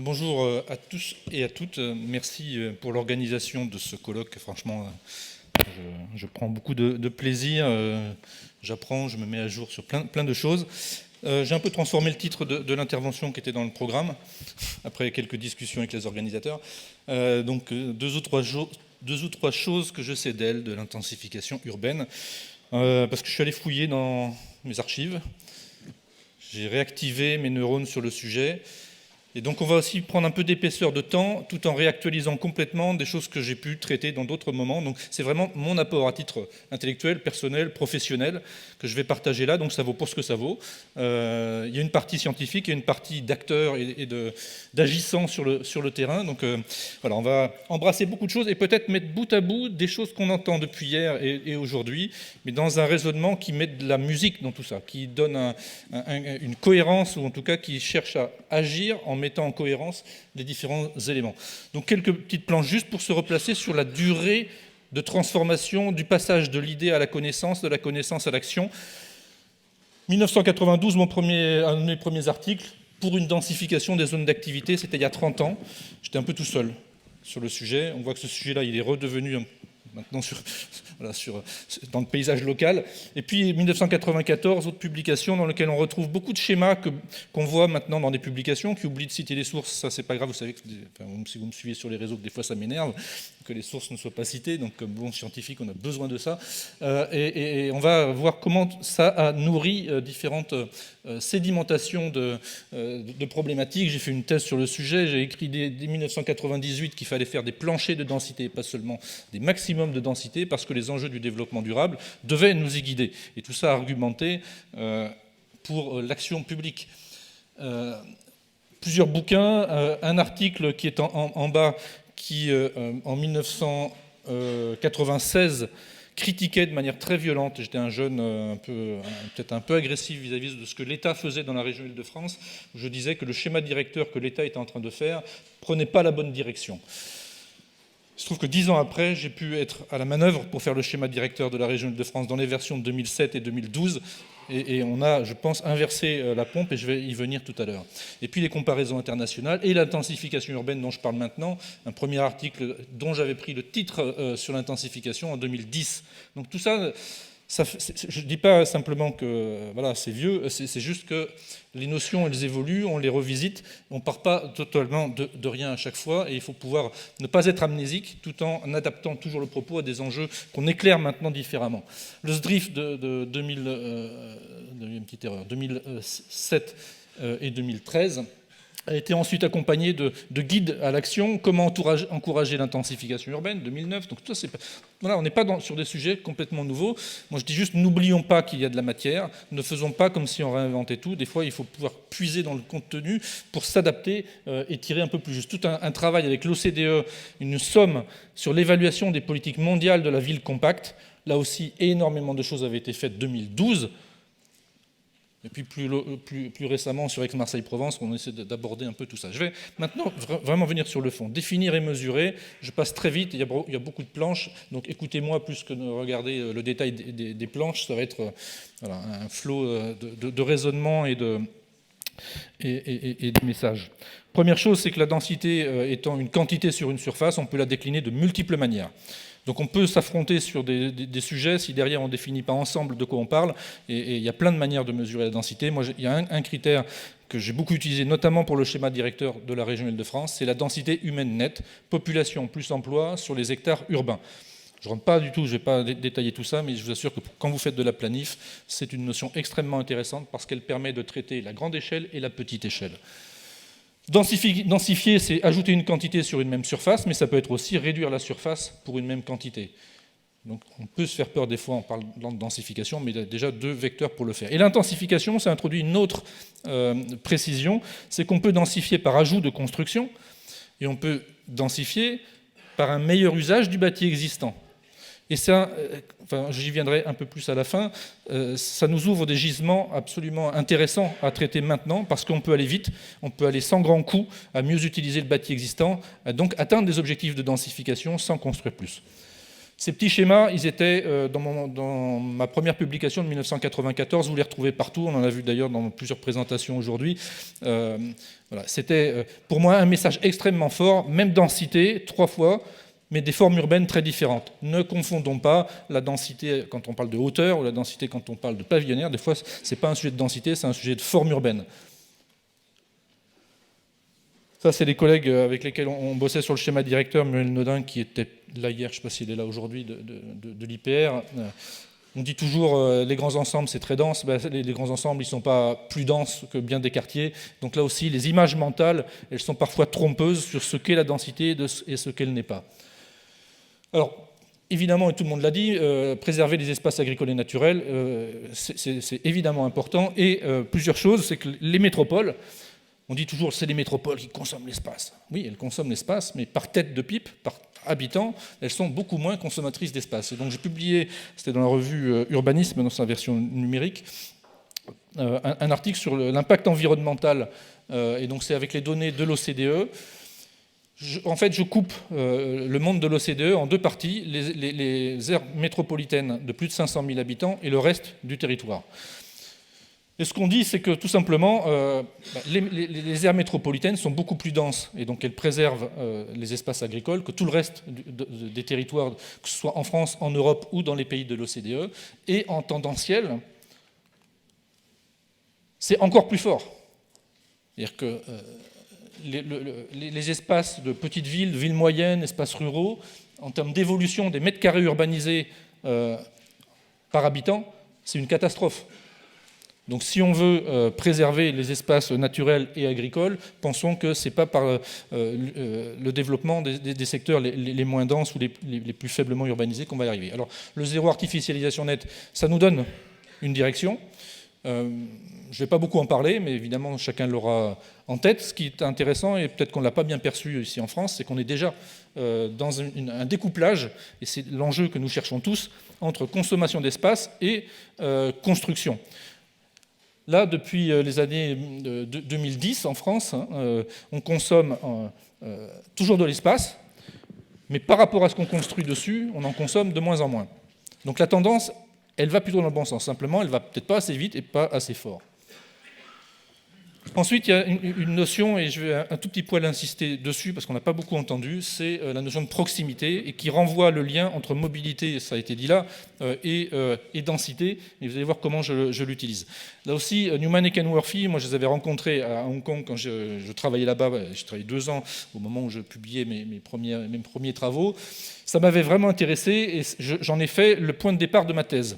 Bonjour à tous et à toutes. Merci pour l'organisation de ce colloque. Franchement, je prends beaucoup de plaisir. J'apprends, je me mets à jour sur plein de choses. J'ai un peu transformé le titre de l'intervention qui était dans le programme, après quelques discussions avec les organisateurs. Donc deux ou trois choses que je sais d'elle, de l'intensification urbaine, parce que je suis allé fouiller dans mes archives. J'ai réactivé mes neurones sur le sujet. Et donc on va aussi prendre un peu d'épaisseur de temps, tout en réactualisant complètement des choses que j'ai pu traiter dans d'autres moments. Donc c'est vraiment mon apport à titre intellectuel, personnel, professionnel, que je vais partager là, donc ça vaut pour ce que ça vaut. Il y a une partie scientifique, il y a une partie d'acteurs et d'agissants sur le terrain. Donc voilà, on va embrasser beaucoup de choses et peut-être mettre bout à bout des choses qu'on entend depuis hier et aujourd'hui, mais dans un raisonnement qui met de la musique dans tout ça, qui donne une cohérence, ou en tout cas qui cherche à agir en mettant en cohérence les différents éléments. Donc quelques petites planches juste pour se replacer sur la durée de transformation du passage de l'idée à la connaissance, de la connaissance à l'action. 1992, un de mes premiers articles pour une densification des zones d'activité, c'était il y a 30 ans. J'étais un peu tout seul sur le sujet. On voit que ce sujet-là, il est redevenu maintenant dans le paysage local. Et puis 1994, autre publication dans laquelle on retrouve beaucoup de schémas qu'on voit maintenant dans des publications, qui oublient de citer les sources. Ça, c'est pas grave, vous savez, si vous me suivez sur les réseaux, que des fois ça m'énerve, que les sources ne soient pas citées. Donc comme bon scientifique, on a besoin de ça. Et on va voir comment ça a nourri différentes sédimentations de problématiques. J'ai fait une thèse sur le sujet. J'ai écrit dès 1998 qu'il fallait faire des planchers de densité, pas seulement des maximums de densité, parce que les enjeux du développement durable devaient nous y guider. Et tout ça argumenté pour l'action publique. Plusieurs bouquins, un article qui est en bas qui, en 1996, critiquait de manière très violente, j'étais un jeune peut-être un peu agressif vis-à-vis de ce que l'État faisait dans la région Île-de-France, je disais que le schéma directeur que l'État était en train de faire prenait pas la bonne direction. Il se trouve que 10 ans après, j'ai pu être à la manœuvre pour faire le schéma directeur de la région Île-de-France dans les versions de 2007 et 2012. Et on a, je pense, inversé la pompe, et je vais y venir tout à l'heure. Et puis les comparaisons internationales et l'intensification urbaine dont je parle maintenant. Un premier article dont j'avais pris le titre sur l'intensification en 2010. Donc tout ça, je ne dis pas simplement que voilà, c'est vieux, c'est juste que les notions, elles évoluent, on les revisite, on ne part pas totalement de rien à chaque fois, et il faut pouvoir ne pas être amnésique tout en adaptant toujours le propos à des enjeux qu'on éclaire maintenant différemment. Le SDRIF de 2007 et 2013 a été ensuite accompagné de guides à l'action, comment encourager l'intensification urbaine, 2009. Donc tout ça, voilà, on n'est pas sur des sujets complètement nouveaux. Moi, je dis juste, n'oublions pas qu'il y a de la matière, ne faisons pas comme si on réinventait tout. Des fois, il faut pouvoir puiser dans le contenu pour s'adapter et tirer un peu plus juste. Tout un travail avec l'OCDE, une somme sur l'évaluation des politiques mondiales de la ville compacte. Là aussi, énormément de choses avaient été faites 2012. Et puis plus récemment sur Aix-Marseille-Provence, on essaie d'aborder un peu tout ça. Je vais maintenant vraiment venir sur le fond. Définir et mesurer, je passe très vite, il y a beaucoup de planches, donc écoutez-moi plus que de regarder le détail des planches, ça va être voilà, un flot de raisonnement et de messages. Première chose, c'est que la densité étant une quantité sur une surface, on peut la décliner de multiples manières. Donc on peut s'affronter sur des sujets si derrière on ne définit pas ensemble de quoi on parle, et il y a plein de manières de mesurer la densité. Moi, il y a un critère que j'ai beaucoup utilisé, notamment pour le schéma directeur de la région Île-de-France, c'est la densité humaine nette, population plus emploi sur les hectares urbains. Je ne rentre pas du tout, je ne vais pas détailler tout ça, mais je vous assure que quand vous faites de la planif, c'est une notion extrêmement intéressante parce qu'elle permet de traiter la grande échelle et la petite échelle. Densifier, c'est ajouter une quantité sur une même surface, mais ça peut être aussi réduire la surface pour une même quantité. Donc on peut se faire peur des fois en parlant de densification, mais il y a déjà deux vecteurs pour le faire. Et l'intensification, ça introduit une autre précision, c'est qu'on peut densifier par ajout de construction, et on peut densifier par un meilleur usage du bâti existant. Et ça, j'y viendrai un peu plus à la fin, ça nous ouvre des gisements absolument intéressants à traiter maintenant, parce qu'on peut aller vite, on peut aller sans grand coût à mieux utiliser le bâti existant, à donc atteindre des objectifs de densification sans construire plus. Ces petits schémas, ils étaient dans ma première publication de 1994, vous les retrouvez partout, on en a vu d'ailleurs dans plusieurs présentations aujourd'hui. Voilà. C'était pour moi un message extrêmement fort, même densité, 3 fois, mais des formes urbaines très différentes. Ne confondons pas la densité quand on parle de hauteur ou la densité quand on parle de pavillonnaire. Des fois, ce n'est pas un sujet de densité, c'est un sujet de forme urbaine. Ça, c'est les collègues avec lesquels on bossait sur le schéma directeur, Muriel Nodin, qui était là hier, je ne sais pas s'il est là aujourd'hui, de l'IPR. On dit toujours les grands ensembles, c'est très dense. Ben, les grands ensembles, ils ne sont pas plus denses que bien des quartiers. Donc là aussi, les images mentales, elles sont parfois trompeuses sur ce qu'est la densité et ce qu'elle n'est pas. Alors, évidemment, et tout le monde l'a dit, préserver les espaces agricoles et naturels, c'est évidemment important. Et plusieurs choses, c'est que les métropoles, on dit toujours c'est les métropoles qui consomment l'espace. Oui, elles consomment l'espace, mais par tête de pipe, par habitant, elles sont beaucoup moins consommatrices d'espace. Et donc j'ai publié, c'était dans la revue Urbanisme, dans sa version numérique, un article sur l'impact environnemental. Et donc c'est avec les données de l'OCDE. En fait, je coupe le monde de l'OCDE en 2 parties, les aires métropolitaines de plus de 500 000 habitants et le reste du territoire. Et ce qu'on dit, c'est que tout simplement, les aires métropolitaines sont beaucoup plus denses, et donc elles préservent les espaces agricoles que tout le reste des territoires, que ce soit en France, en Europe ou dans les pays de l'OCDE. Et en tendanciel, c'est encore plus fort. C'est-à-dire que les espaces de petites villes, villes moyennes, espaces ruraux, en termes d'évolution des mètres carrés urbanisés par habitant, c'est une catastrophe. Donc si on veut préserver les espaces naturels et agricoles, pensons que ce n'est pas par le développement des secteurs les moins denses ou les plus faiblement urbanisés qu'on va y arriver. Alors le zéro artificialisation nette, ça nous donne une direction. Je ne vais pas beaucoup en parler, mais évidemment chacun l'aura en tête. Ce qui est intéressant, et peut-être qu'on ne l'a pas bien perçu ici en France, c'est qu'on est déjà dans un découplage, et c'est l'enjeu que nous cherchons tous, entre consommation d'espace et construction. Là, depuis les années 2010 en France, on consomme toujours de l'espace, mais par rapport à ce qu'on construit dessus, on en consomme de moins en moins. Donc la tendance, elle va plutôt dans le bon sens. Simplement, elle ne va peut-être pas assez vite et pas assez fort. Ensuite, il y a une notion, et je vais un tout petit poil insister dessus, parce qu'on n'a pas beaucoup entendu, c'est la notion de proximité, et qui renvoie le lien entre mobilité, ça a été dit là, et densité, et vous allez voir comment je l'utilise. Là aussi, Newman et Kenworthy, moi je les avais rencontrés à Hong Kong quand je travaillais là-bas, je travaillais 2 ans au moment où je publiais mes premiers travaux. Ça m'avait vraiment intéressé, et j'en ai fait le point de départ de ma thèse.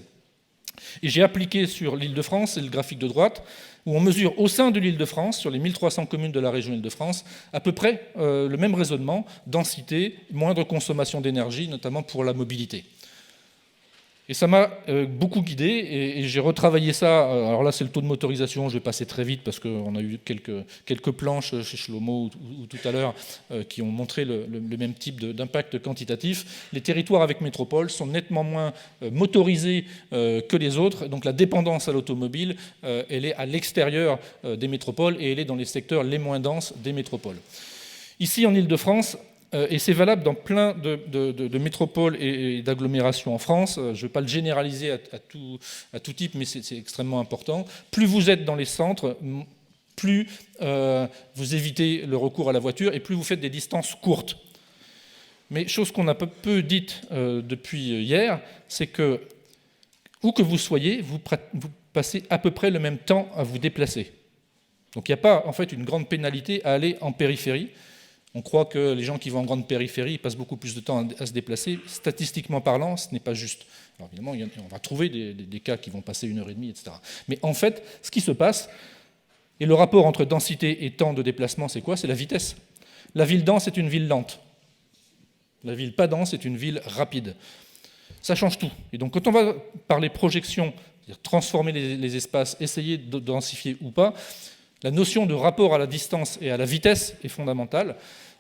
Et j'ai appliqué sur l'Île-de-France, c'est le graphique de droite, où on mesure au sein de l'Île-de-France, sur les 1300 communes de la région Île-de-France, à peu près le même raisonnement, densité, moindre consommation d'énergie, notamment pour la mobilité. Et ça m'a beaucoup guidé, et j'ai retravaillé ça. Alors là, c'est le taux de motorisation, je vais passer très vite, parce qu'on a eu quelques planches chez Shlomo ou tout à l'heure qui ont montré le même type d'impact quantitatif. Les territoires avec métropole sont nettement moins motorisés que les autres, donc la dépendance à l'automobile, elle est à l'extérieur des métropoles, et elle est dans les secteurs les moins denses des métropoles. Ici, en Île-de-France, et c'est valable dans plein de métropoles et d'agglomérations en France. Je ne vais pas le généraliser à tout type, mais c'est extrêmement important. Plus vous êtes dans les centres, plus vous évitez le recours à la voiture et plus vous faites des distances courtes. Mais chose qu'on a peu dite depuis hier, c'est que, où que vous soyez, vous passez à peu près le même temps à vous déplacer. Donc il n'y a pas en fait une grande pénalité à aller en périphérie. On croit que les gens qui vont en grande périphérie passent beaucoup plus de temps à se déplacer. Statistiquement parlant, ce n'est pas juste. Alors évidemment, on va trouver des cas qui vont passer 1h30, etc. Mais en fait, ce qui se passe, et le rapport entre densité et temps de déplacement, c'est quoi? C'est la vitesse. La ville dense est une ville lente. La ville pas dense est une ville rapide. Ça change tout. Et donc quand on va parler projection, c'est-à-dire transformer les espaces, essayer de densifier ou pas, la notion de rapport à la distance et à la vitesse est fondamentale.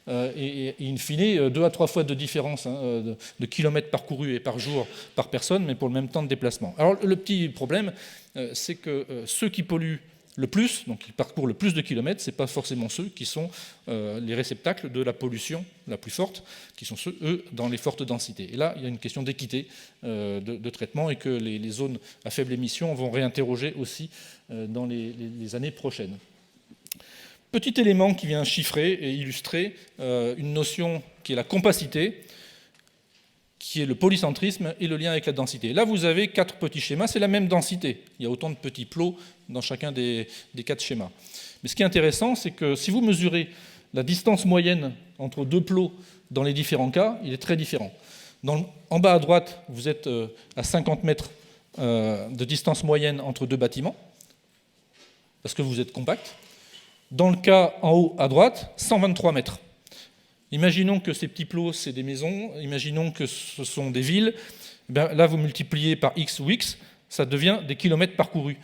Et in fine, 2 à 3 fois de différence de kilomètres parcourus et par jour par personne, mais pour le même temps de déplacement. Alors le petit problème, c'est que ceux qui polluent le plus, donc qui parcourent le plus de kilomètres, ce n'est pas forcément ceux qui sont les réceptacles de la pollution la plus forte, qui sont ceux, eux, dans les fortes densités. Et là, il y a une question d'équité de traitement et que les zones à faible émission vont réinterroger aussi dans les années prochaines. Petit élément qui vient chiffrer et illustrer une notion qui est la compacité, qui est le polycentrisme et le lien avec la densité. Là, vous avez 4 petits schémas, c'est la même densité. Il y a autant de petits plots dans chacun des 4 schémas. Mais ce qui est intéressant, c'est que si vous mesurez la distance moyenne entre 2 plots dans les différents cas, il est très différent. En bas à droite, vous êtes à 50 mètres de distance moyenne entre 2 bâtiments, parce que vous êtes compact. Dans le cas en haut à droite, 123 mètres. Imaginons que ces petits plots, c'est des maisons, imaginons que ce sont des villes. Là, vous multipliez par X ou X, ça devient des kilomètres parcourus.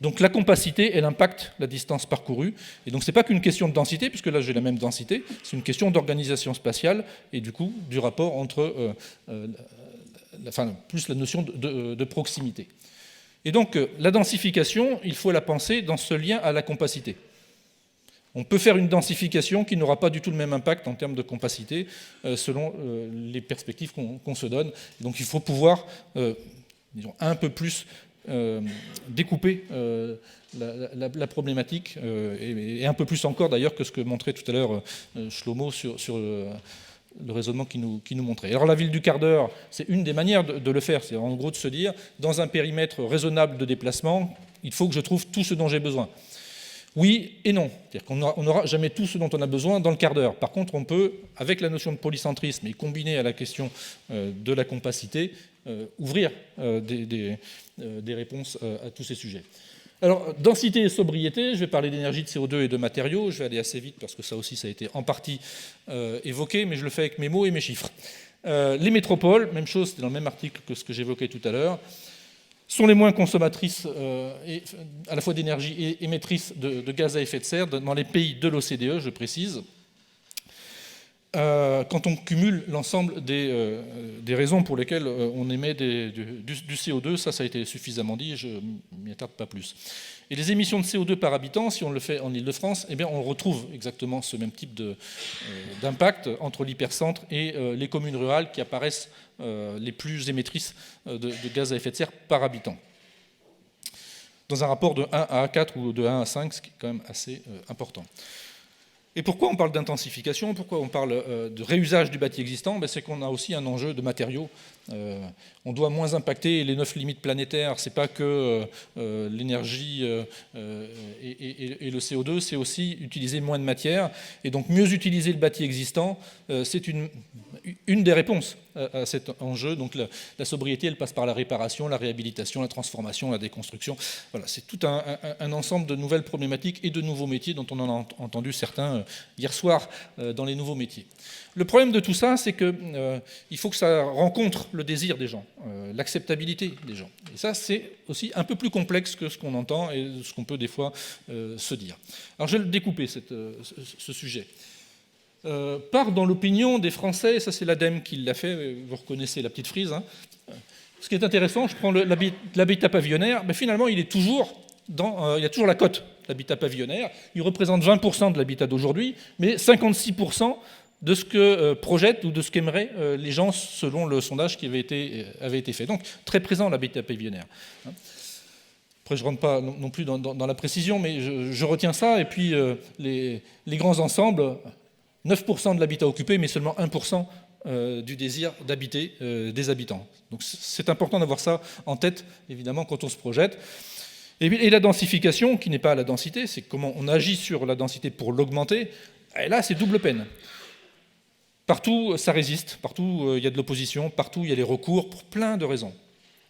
Donc la compacité, elle impacte la distance parcourue. Et donc ce n'est pas qu'une question de densité, puisque là j'ai la même densité, c'est une question d'organisation spatiale et du coup du rapport entre, plus la notion de proximité. Et donc la densification, il faut la penser dans ce lien à la compacité. On peut faire une densification qui n'aura pas du tout le même impact en termes de compacité selon les perspectives qu'on se donne. Donc il faut pouvoir un peu plus découper la problématique et un peu plus encore d'ailleurs que ce que montrait tout à l'heure Shlomo sur le raisonnement qui nous montrait. Alors la ville du quart d'heure, c'est une des manières de le faire. C'est en gros de se dire, dans un périmètre raisonnable de déplacement, il faut que je trouve tout ce dont j'ai besoin. Oui et non. C'est-à-dire qu'on n'aura jamais tout ce dont on a besoin dans le quart d'heure. Par contre, on peut, avec la notion de polycentrisme et combinée à la question de la compacité, ouvrir des réponses à tous ces sujets. Alors, densité et sobriété, je vais parler d'énergie, de CO2 et de matériaux. Je vais aller assez vite parce que ça aussi, ça a été en partie évoqué, mais je le fais avec mes mots et mes chiffres. Les métropoles, même chose, c'était dans le même article que ce que j'évoquais tout à l'heure, sont les moins consommatrices à la fois d'énergie et émettrices de gaz à effet de serre dans les pays de l'OCDE, je précise. Quand on cumule l'ensemble des raisons pour lesquelles on émet du CO2, ça a été suffisamment dit, je ne m'y attarde pas plus. Et les émissions de CO2 par habitant, si on le fait en Île-de-France, eh bien on retrouve exactement ce même type d'impact entre l'hypercentre et les communes rurales qui apparaissent les plus émettrices de gaz à effet de serre par habitant. Dans un rapport de 1 à 4 ou de 1 à 5, ce qui est quand même assez important. Et pourquoi on parle d'intensification? Pourquoi on parle de réusage du bâti existant? C'est qu'on a aussi un enjeu de matériaux. On doit moins impacter les 9 limites planétaires. Ce n'est pas que l'énergie et le CO2, c'est aussi utiliser moins de matière. Et donc mieux utiliser le bâti existant, c'est une des réponses à cet enjeu. Donc la sobriété, elle passe par la réparation, la réhabilitation, la transformation, la déconstruction. Voilà, c'est tout un ensemble de nouvelles problématiques et de nouveaux métiers dont on en a entendu certains hier soir dans les nouveaux métiers. Le problème de tout ça, c'est qu'il faut que ça rencontre le désir des gens, l'acceptabilité des gens. Et ça, c'est aussi un peu plus complexe que ce qu'on entend et ce qu'on peut des fois se dire. Alors je vais le découper, ce sujet. Part dans l'opinion des Français, ça c'est l'ADEME qui l'a fait, vous reconnaissez la petite frise. Hein. Ce qui est intéressant, je prends l'habitat pavillonnaire, mais finalement il y a toujours la cote d'habitat pavillonnaire. Il représente 20% de l'habitat d'aujourd'hui, mais 56% de ce que projettent ou de ce qu'aimeraient les gens selon le sondage qui avait été fait. Donc très présent l'habitat pavillonnaire. Après je ne rentre pas non plus dans la précision, mais je retiens ça. Et puis les grands ensembles, 9% de l'habitat occupé, mais seulement 1% du désir d'habiter des habitants. Donc c'est important d'avoir ça en tête, évidemment, quand on se projette. Et la densification, qui n'est pas la densité, c'est comment on agit sur la densité pour l'augmenter. Et là, c'est double peine. Partout, ça résiste, partout, il y a de l'opposition, partout, il y a les recours, pour plein de raisons,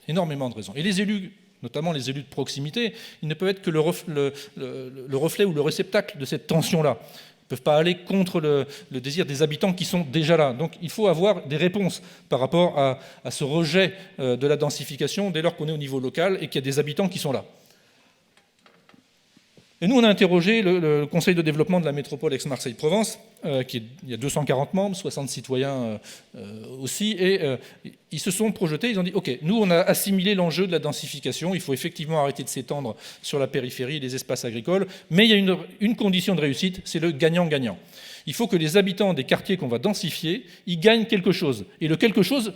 énormément de raisons. Et les élus, notamment les élus de proximité, ils ne peuvent être que le reflet ou le réceptacle de cette tension-là. Ils ne peuvent pas aller contre le désir des habitants qui sont déjà là. Donc il faut avoir des réponses par rapport à ce rejet de la densification dès lors qu'on est au niveau local et qu'il y a des habitants qui sont là. Et nous, on a interrogé le conseil de développement de la métropole Aix-Marseille-Provence, il y a 240 membres, 60 citoyens aussi, et ils se sont projetés, ils ont dit, OK, nous, on a assimilé l'enjeu de la densification, il faut effectivement arrêter de s'étendre sur la périphérie et les espaces agricoles, mais il y a une condition de réussite, c'est le gagnant-gagnant. Il faut que les habitants des quartiers qu'on va densifier, ils gagnent quelque chose. Et le quelque chose,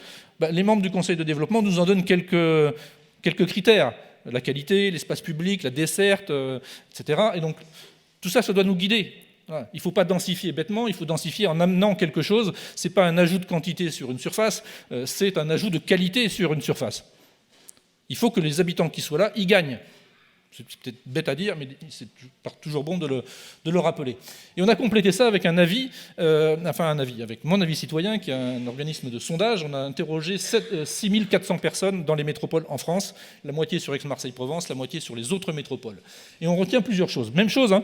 les membres du conseil de développement nous en donnent quelques critères. La qualité, l'espace public, la desserte, etc. Et donc, tout ça, ça doit nous guider. Voilà. Il ne faut pas densifier bêtement, il faut densifier en amenant quelque chose. Ce n'est pas un ajout de quantité sur une surface, c'est un ajout de qualité sur une surface. Il faut que les habitants qui soient là, ils gagnent. C'est peut-être bête à dire, mais c'est toujours bon de le rappeler. Et on a complété ça avec avec mon avis citoyen, qui est un organisme de sondage. On a interrogé 6400 personnes dans les métropoles en France, la moitié sur Aix-Marseille-Provence, la moitié sur les autres métropoles. Et on retient plusieurs choses. Même chose, hein,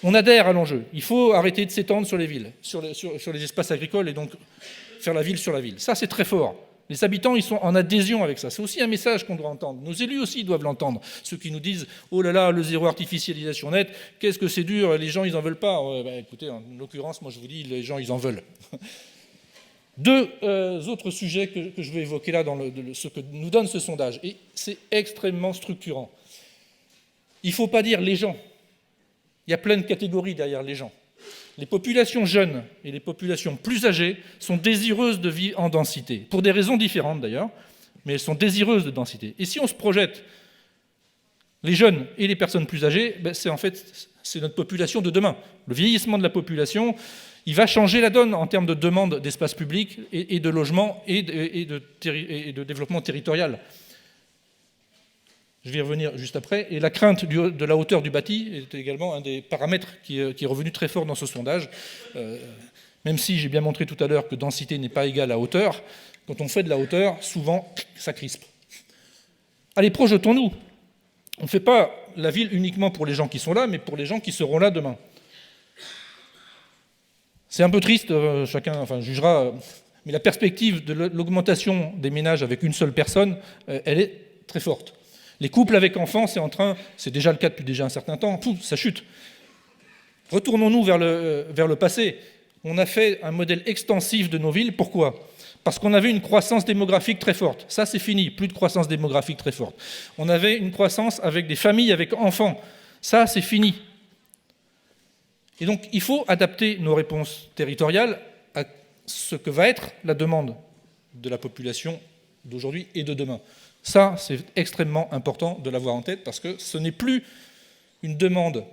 on adhère à l'enjeu. Il faut arrêter de s'étendre sur les villes, sur les espaces agricoles, et donc faire la ville sur la ville. Ça, c'est très fort. Les habitants, ils sont en adhésion avec ça. C'est aussi un message qu'on doit entendre. Nos élus aussi doivent l'entendre. Ceux qui nous disent « Oh là là, le zéro artificialisation nette, qu'est-ce que c'est dur, les gens, ils n'en veulent pas. » Écoutez, en l'occurrence, moi, je vous dis, les gens, ils en veulent. Deux autres sujets que je vais évoquer là dans ce que nous donne ce sondage. Et c'est extrêmement structurant. Il ne faut pas dire « les gens ». Il y a plein de catégories derrière les gens. Les populations jeunes et les populations plus âgées sont désireuses de vivre en densité, pour des raisons différentes d'ailleurs, mais elles sont désireuses de densité. Et si on se projette, les jeunes et les personnes plus âgées, c'est notre population de demain. Le vieillissement de la population, il va changer la donne en termes de demande d'espace public et de logement et de développement territorial. Je vais y revenir juste après. Et la crainte de la hauteur du bâti est également un des paramètres qui est revenu très fort dans ce sondage. Même si j'ai bien montré tout à l'heure que densité n'est pas égale à hauteur, quand on fait de la hauteur, souvent, ça crispe. Allez, projetons-nous. On ne fait pas la ville uniquement pour les gens qui sont là, mais pour les gens qui seront là demain. C'est un peu triste, chacun jugera, mais la perspective de l'augmentation des ménages avec une seule personne, elle est très forte. Les couples avec enfants, c'est déjà le cas depuis déjà un certain temps, ça chute. Retournons-nous vers le passé. On a fait un modèle extensif de nos villes. Pourquoi ? Parce qu'on avait une croissance démographique très forte. Ça, c'est fini, plus de croissance démographique très forte. On avait une croissance avec des familles avec enfants. Ça, c'est fini. Et donc, il faut adapter nos réponses territoriales à ce que va être la demande de la population d'aujourd'hui et de demain. Ça, c'est extrêmement important de l'avoir en tête parce que ce n'est plus une demande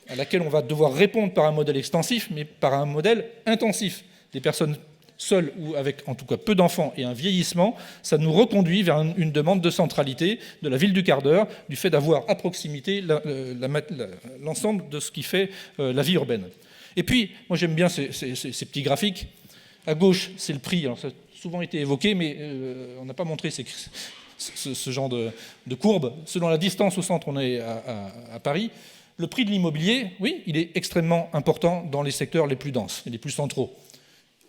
à laquelle on va devoir répondre par un modèle extensif, mais par un modèle intensif. Des personnes seules ou avec en tout cas peu d'enfants et un vieillissement, ça nous reconduit vers une demande de centralité de la ville du quart d'heure, du fait d'avoir à proximité l'ensemble de ce qui fait la vie urbaine. Et puis, moi j'aime bien ces petits graphiques. À gauche, c'est le prix. Alors, ça a souvent été évoqué, mais on n'a pas montré ce genre de courbe. Selon la distance au centre, on est à Paris. Le prix de l'immobilier, oui, il est extrêmement important dans les secteurs les plus denses et les plus centraux.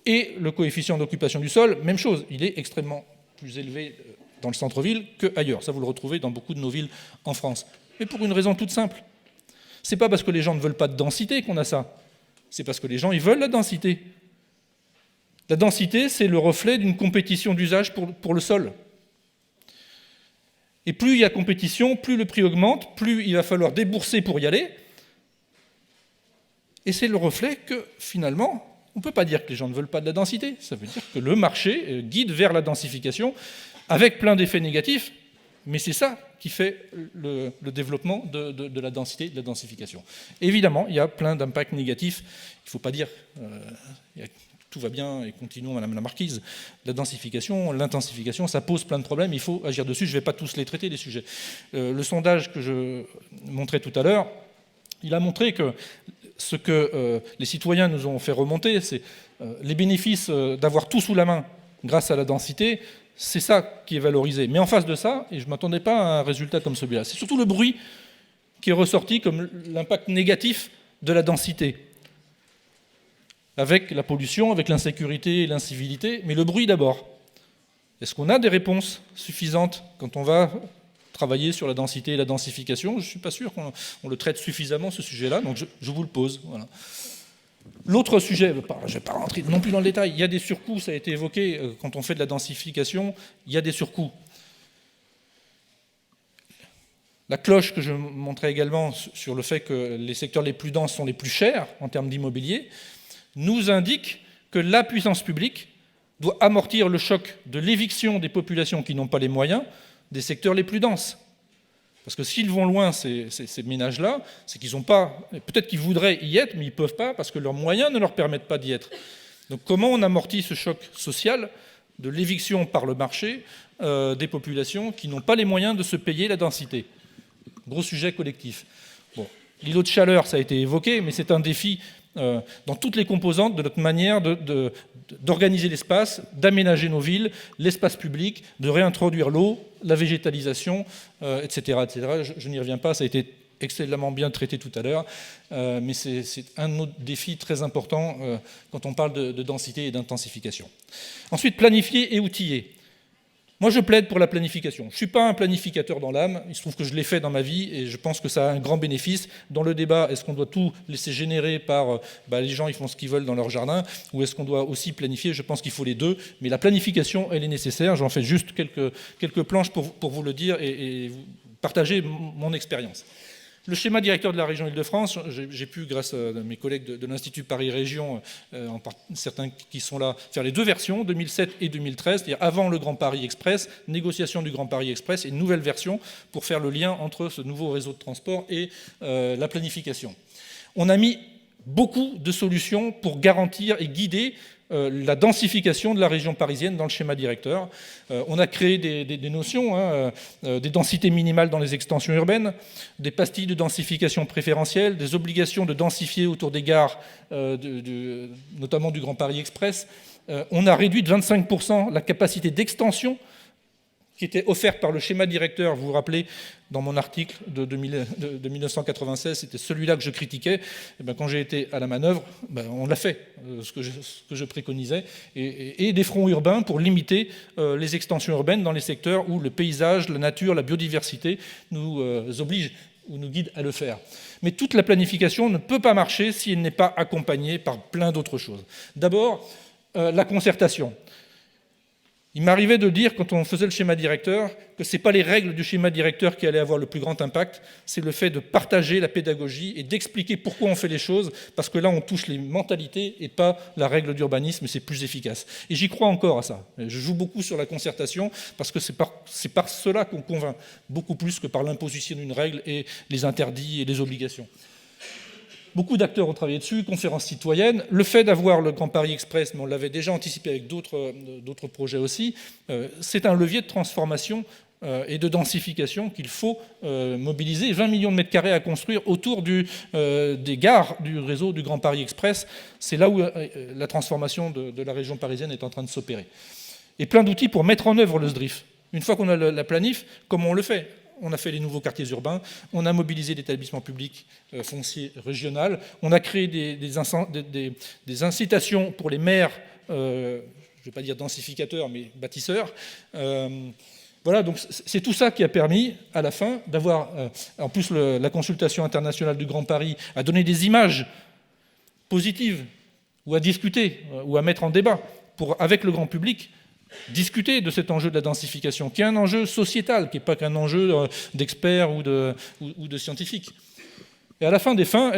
Et le coefficient d'occupation du sol, même chose, il est extrêmement plus élevé dans le centre-ville qu'ailleurs. Ça, vous le retrouvez dans beaucoup de nos villes en France. Mais pour une raison toute simple. Ce n'est pas parce que les gens ne veulent pas de densité qu'on a ça. C'est parce que les gens, ils veulent la densité. La densité, c'est le reflet d'une compétition d'usage pour le sol. Et plus il y a compétition, plus le prix augmente, plus il va falloir débourser pour y aller. Et c'est le reflet que, finalement, on ne peut pas dire que les gens ne veulent pas de la densité. Ça veut dire que le marché guide vers la densification, avec plein d'effets négatifs, mais c'est ça qui fait le développement de la densité, de la densification. Évidemment, il y a plein d'impacts négatifs. Il ne faut pas dire tout va bien et continuons, Madame la Marquise. La densification, l'intensification, ça pose plein de problèmes. Il faut agir dessus. Je ne vais pas tous les traiter, les sujets. Le sondage que je montrais tout à l'heure, il a montré que ce que les citoyens nous ont fait remonter, c'est les bénéfices d'avoir tout sous la main grâce à la densité. C'est ça qui est valorisé. Mais en face de ça, et je ne m'attendais pas à un résultat comme celui-là, c'est surtout le bruit qui est ressorti comme l'impact négatif de la densité. Avec la pollution, avec l'insécurité et l'incivilité, mais le bruit d'abord. Est-ce qu'on a des réponses suffisantes quand on va travailler sur la densité et la densification. Je ne suis pas sûr qu'on le traite suffisamment, ce sujet-là, donc je vous le pose. Voilà. L'autre sujet, je ne vais pas rentrer non plus dans le détail, il y a des surcoûts, ça a été évoqué, quand on fait de la densification, il y a des surcoûts. La cloche que je montrais également sur le fait que les secteurs les plus denses sont les plus chers en termes d'immobilier, nous indique que la puissance publique doit amortir le choc de l'éviction des populations qui n'ont pas les moyens des secteurs les plus denses. Parce que s'ils vont loin, ces ménages-là, c'est qu'ils n'ont pas... Peut-être qu'ils voudraient y être, mais ils ne peuvent pas parce que leurs moyens ne leur permettent pas d'y être. Donc comment on amortit ce choc social de l'éviction par le marché des populations qui n'ont pas les moyens de se payer la densité? Gros sujet collectif. Bon, l'îlot de chaleur, ça a été évoqué, mais c'est un défi dans toutes les composantes de notre manière d'organiser l'espace, d'aménager nos villes, l'espace public, de réintroduire l'eau, la végétalisation, etc., etc. Je n'y reviens pas, ça a été excellemment bien traité tout à l'heure, mais c'est un autre défi très important quand on parle de densité et d'intensification. Ensuite, planifier et outiller. Moi, je plaide pour la planification. Je ne suis pas un planificateur dans l'âme, il se trouve que je l'ai fait dans ma vie et je pense que ça a un grand bénéfice. Dans le débat, est-ce qu'on doit tout laisser générer par les gens, ils font ce qu'ils veulent dans leur jardin, ou est-ce qu'on doit aussi planifier? Je pense qu'il faut les deux, mais la planification, elle est nécessaire. J'en fais juste quelques planches pour vous le dire et partager mon expérience. Le schéma directeur de la région Île-de-France, j'ai pu, grâce à mes collègues de l'Institut Paris Région, certains qui sont là, faire les deux versions, 2007 et 2013, c'est-à-dire avant le Grand Paris Express, négociation du Grand Paris Express, et une nouvelle version pour faire le lien entre ce nouveau réseau de transport et la planification. On a mis beaucoup de solutions pour garantir et guider la densification de la région parisienne dans le schéma directeur. On a créé des notions, des densités minimales dans les extensions urbaines, des pastilles de densification préférentielle, des obligations de densifier autour des gares, notamment du Grand Paris Express. On a réduit de 25% la capacité d'extension qui était offerte par le schéma directeur. Vous vous rappelez, dans mon article de 1996, c'était celui-là que je critiquais. Et bien, quand j'ai été à la manœuvre, on l'a fait, ce que je préconisais, et des fronts urbains pour limiter les extensions urbaines dans les secteurs où le paysage, la nature, la biodiversité nous obligent ou nous guident à le faire. Mais toute la planification ne peut pas marcher si elle n'est pas accompagnée par plein d'autres choses. D'abord, la concertation. Il m'arrivait de dire, quand on faisait le schéma directeur, que ce n'est pas les règles du schéma directeur qui allaient avoir le plus grand impact, c'est le fait de partager la pédagogie et d'expliquer pourquoi on fait les choses, parce que là, on touche les mentalités et pas la règle d'urbanisme, et c'est plus efficace. Et j'y crois encore à ça. Je joue beaucoup sur la concertation, parce que c'est par cela qu'on convainc, beaucoup plus que par l'imposition d'une règle et les interdits et les obligations. Beaucoup d'acteurs ont travaillé dessus, conférences citoyennes. Le fait d'avoir le Grand Paris Express, mais on l'avait déjà anticipé avec d'autres projets aussi, c'est un levier de transformation et de densification qu'il faut mobiliser. 20 millions de mètres carrés à construire autour des gares du réseau du Grand Paris Express. C'est là où la transformation de la région parisienne est en train de s'opérer. Et plein d'outils pour mettre en œuvre le SDRIF. Une fois qu'on a la planif, comment on le fait ? On a fait les nouveaux quartiers urbains, on a mobilisé l'établissement public foncier régional, on a créé des incitations pour les maires, je ne vais pas dire densificateurs, mais bâtisseurs. Voilà, donc c'est tout ça qui a permis, à la fin, d'avoir, en plus la consultation internationale du Grand Paris a donné des images positives, ou à discuter, ou à mettre en débat, avec le grand public, discuter de cet enjeu de la densification, qui est un enjeu sociétal, qui n'est pas qu'un enjeu d'experts ou de scientifiques. Et à la fin des fins,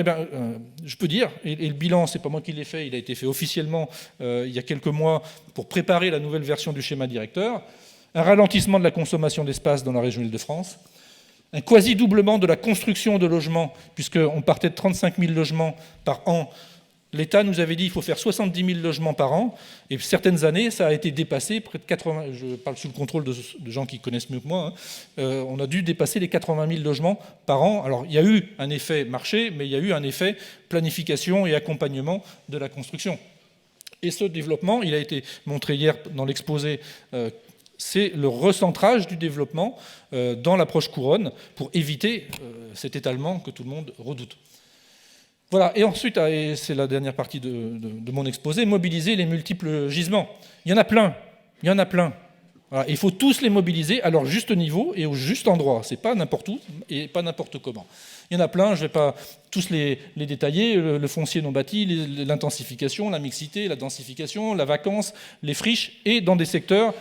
je peux dire, et le bilan, ce n'est pas moi qui l'ai fait, il a été fait officiellement il y a quelques mois pour préparer la nouvelle version du schéma directeur, un ralentissement de la consommation d'espace dans la région Île-de-France, un quasi-doublement de la construction de logements, puisqu'on partait de 35 000 logements par an. L'État nous avait dit qu'il faut faire 70 000 logements par an, et certaines années, ça a été dépassé, près de 80, je parle sous le contrôle de gens qui connaissent mieux que moi, on a dû dépasser les 80 000 logements par an. Alors, il y a eu un effet marché, mais il y a eu un effet planification et accompagnement de la construction. Et ce développement, il a été montré hier dans l'exposé, c'est le recentrage du développement dans l'approche couronne pour éviter cet étalement que tout le monde redoute. Voilà, et ensuite, et c'est la dernière partie de mon exposé, mobiliser les multiples gisements. Il y en a plein. Voilà, il faut tous les mobiliser à leur juste niveau et au juste endroit. Ce n'est pas n'importe où et pas n'importe comment. Il y en a plein, je ne vais pas tous les détailler. Le foncier non bâti, l'intensification, la mixité, la densification, la vacance, les friches, et dans des secteurs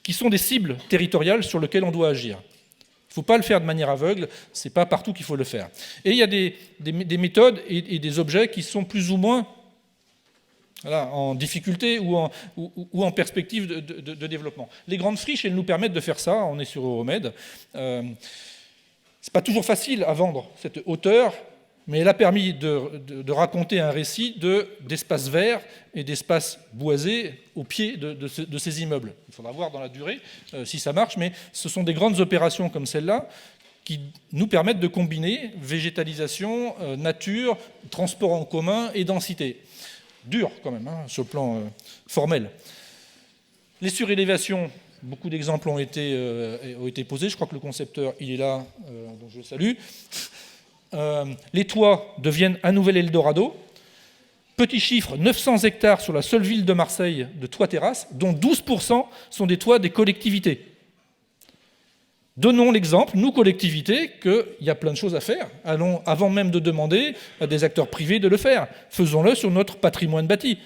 qui sont des cibles territoriales sur lesquelles on doit agir. Il ne faut pas le faire de manière aveugle, ce n'est pas partout qu'il faut le faire. Et il y a des méthodes et des objets qui sont plus ou moins en difficulté ou en perspective de développement. Les grandes friches, elles nous permettent de faire ça. On est sur Euromède. C'est pas toujours facile à vendre cette hauteur, mais elle a permis de raconter un récit d'espaces verts et d'espaces boisés au pied de ces immeubles. Il faudra voir dans la durée si ça marche, mais ce sont des grandes opérations comme celle-là qui nous permettent de combiner végétalisation, nature, transport en commun et densité. Dur quand même, sur le plan formel. Les surélévations, beaucoup d'exemples ont été posés. Je crois que le concepteur, il est là, donc je le salue. Les toits deviennent un nouvel Eldorado. Petit chiffre, 900 hectares sur la seule ville de Marseille de toits-terrasses, dont 12% sont des toits des collectivités. Donnons l'exemple, nous, collectivités, qu'il y a plein de choses à faire. Allons, avant même de demander à des acteurs privés de le faire. Faisons-le sur notre patrimoine bâti.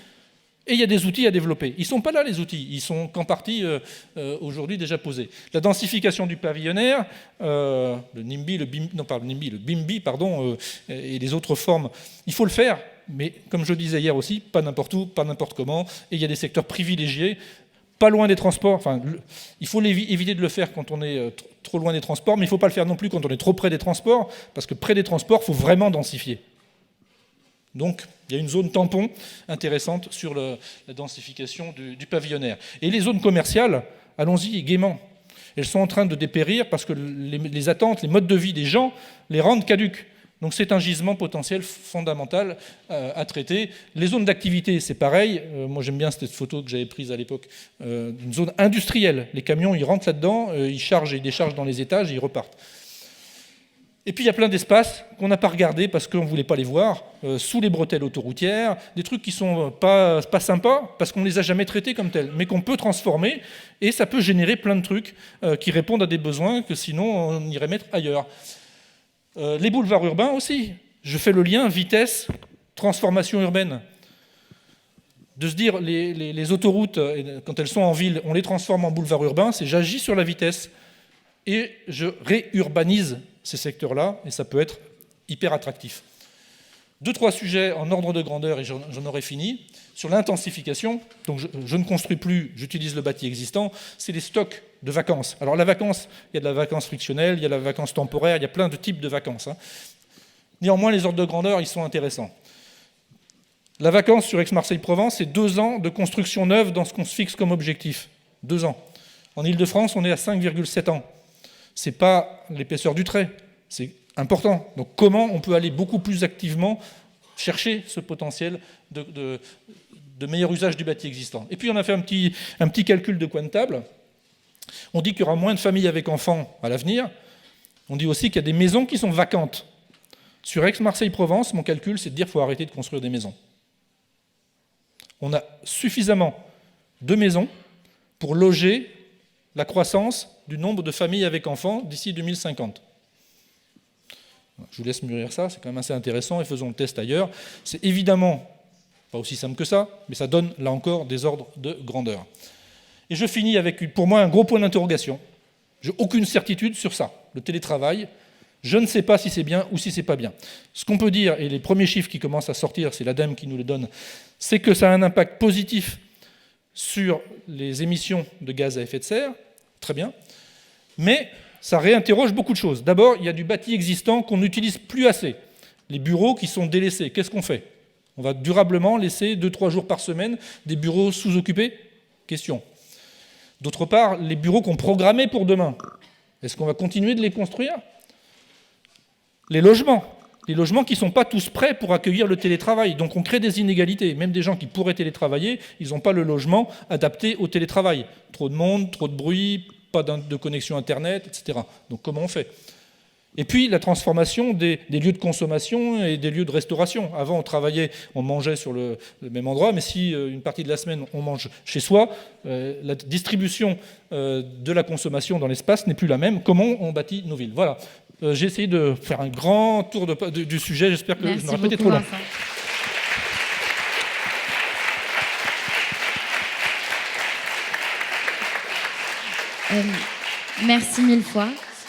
Et il y a des outils à développer. Ils ne sont pas là, les outils. Ils sont qu'en partie aujourd'hui déjà posés. La densification du pavillonnaire, le NIMBY, le BIMBY, et les autres formes, il faut le faire. Mais comme je le disais hier aussi, pas n'importe où, pas n'importe comment. Et il y a des secteurs privilégiés, pas loin des transports. Enfin, il faut éviter de le faire quand on est trop loin des transports, mais il ne faut pas le faire non plus quand on est trop près des transports, parce que près des transports, il faut vraiment densifier. Donc, il y a une zone tampon intéressante sur la densification du pavillonnaire. Et les zones commerciales, allons-y gaiement. Elles sont en train de dépérir parce que les attentes, les modes de vie des gens les rendent caduques. Donc c'est un gisement potentiel fondamental à traiter. Les zones d'activité, c'est pareil. Moi, j'aime bien cette photo que j'avais prise à l'époque d'une zone industrielle. Les camions, ils rentrent là-dedans, ils chargent et ils déchargent dans les étages et ils repartent. Et puis, il y a plein d'espaces qu'on n'a pas regardés parce qu'on ne voulait pas les voir, sous les bretelles autoroutières, des trucs qui ne sont pas sympas parce qu'on ne les a jamais traités comme tels, mais qu'on peut transformer, et ça peut générer plein de trucs qui répondent à des besoins que sinon on irait mettre ailleurs. Les boulevards urbains aussi. Je fais le lien vitesse, transformation urbaine. De se dire, les autoroutes, quand elles sont en ville, on les transforme en boulevards urbains, c'est j'agis sur la vitesse et je réurbanise ces secteurs-là, et ça peut être hyper attractif. 2-3 sujets en ordre de grandeur, et j'en aurai fini. Sur l'intensification, donc je ne construis plus, j'utilise le bâti existant, c'est les stocks de vacances. Alors la vacance, il y a de la vacance frictionnelle, il y a de la vacance temporaire, il y a plein de types de vacances. Néanmoins, les ordres de grandeur, ils sont intéressants. La vacance sur Aix-Marseille-Provence, c'est 2 ans de construction neuve dans ce qu'on se fixe comme objectif. 2 ans. En Ile-de-France, on est à 5,7 ans. Ce n'est pas l'épaisseur du trait, c'est important. Donc comment on peut aller beaucoup plus activement chercher ce potentiel de meilleur usage du bâti existant. Et puis on a fait un petit calcul de coin de table. On dit qu'il y aura moins de familles avec enfants à l'avenir. On dit aussi qu'il y a des maisons qui sont vacantes. Sur Aix-Marseille-Provence, mon calcul, c'est de dire qu'il faut arrêter de construire des maisons. On a suffisamment de maisons pour loger la croissance du nombre de familles avec enfants d'ici 2050. Je vous laisse mûrir ça, c'est quand même assez intéressant, et faisons le test ailleurs. C'est évidemment pas aussi simple que ça, mais ça donne, là encore, des ordres de grandeur. Et je finis avec, pour moi, un gros point d'interrogation. Je n'ai aucune certitude sur ça. Le télétravail, je ne sais pas si c'est bien ou si c'est pas bien. Ce qu'on peut dire, et les premiers chiffres qui commencent à sortir, c'est l'ADEME qui nous les donne, c'est que ça a un impact positif sur les émissions de gaz à effet de serre, très bien, mais ça réinterroge beaucoup de choses. D'abord, il y a du bâti existant qu'on n'utilise plus assez. Les bureaux qui sont délaissés, qu'est-ce qu'on fait? On va durablement laisser 2-3 jours par semaine des bureaux sous-occupés? Question. D'autre part, les bureaux qu'on programmait pour demain, est-ce qu'on va continuer de les construire? Les logements qui ne sont pas tous prêts pour accueillir le télétravail. Donc on crée des inégalités. Même des gens qui pourraient télétravailler, ils n'ont pas le logement adapté au télétravail. Trop de monde, trop de bruit, pas de connexion Internet, etc. Donc comment on fait? Et puis la transformation des lieux de consommation et des lieux de restauration. Avant, on travaillait, on mangeait sur le même endroit, mais si une partie de la semaine, on mange chez soi, la distribution de la consommation dans l'espace n'est plus la même. Comment on bâtit nos villes? Voilà. J'ai essayé de faire un grand tour du sujet. J'espère que je n'aurai pas été trop long. Merci mille fois.